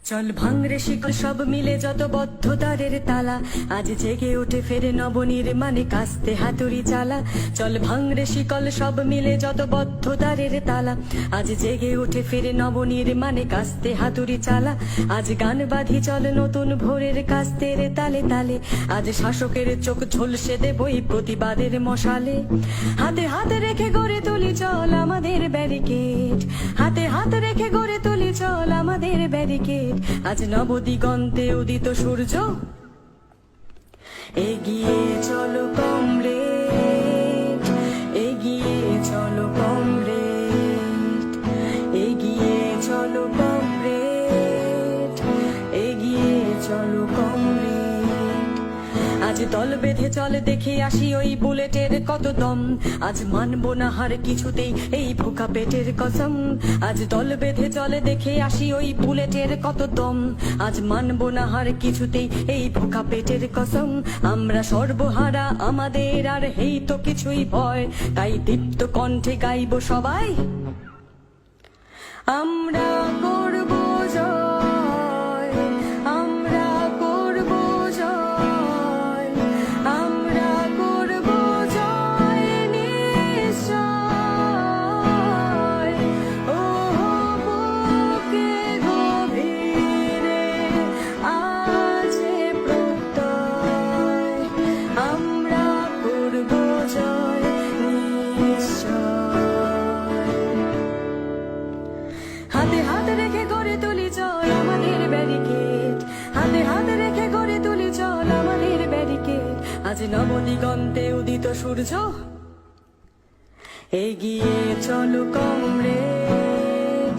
চল ভাঙরে শিকল সব মিলে যত বদ্ধতারের তালা, আজ জেগে ওঠে ফেরে নবনির্মাণে কাস্তে হাতুড়ি চালা। চল ভাঙরে শিকল সব মিলে যত বদ্ধতারের তালা, আজ জেগে ওঠে ফেরে নবনির্মাণে কাস্তে হাতুড়ি চালা। আজ গান বাঁধি চল নতুন ভোরের কাস্তের তালে তালে, আজ শাসকের চোখ ঝলসে দেবই প্রতিবাদের মশালে। হাতে হাত রেখে গড়ে তুলি চল আমাদের ব্যারিকেড, হাতে হাত রেখে গড়ে তুলি চল আমাদের ব্যারিকেড। আজ নবদিগন্তে উদিত সূর্য, এগিয়ে চলো কমরেড, এগিয়ে চলো কমরেড, এগিয়ে চলো কমরেড, এগিয়ে চলো কমরেড। আজ দল বেঁধে চল দেখে আসি ওই বুলেটের কত দম, আজ মানবো না হার কিছুতেই এই ভোকা পেটের কসম। আজ দল বেঁধে চলে দেখে আসি ওই বুলেটের কত দম, আজ মানবো না হার কিছুতেই এই ভোকা পেটের কসম। আমরা সর্বহারা আমাদের আর হেই তো কিছুই ভয়, তাই দীপ্ত কণ্ঠে গাইবো সবাই, আমরা করব জয়, আমরা করব জয়, আমরা করব জয় নিশ্চয়। ও বুকে গভীরে আছে প্রত্যয়, আমরা করব জয় নিশ্চয়। হাতে হাত রেখে গড়ে তুলি চল আমাদের ব্যারিকেড, হাতে হাত রেখে গড়ে তুলি চল আমাদের ব্যারিকেড। আজ নবদিগন্তে উদিত সূর্য, এগিয়ে চলো কমরেড,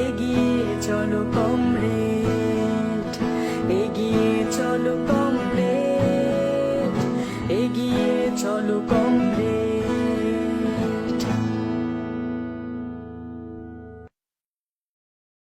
এগিয়ে চলো কমরেড, এগিয়ে চলো কমরেড, এগিয়ে চলো কমরেড।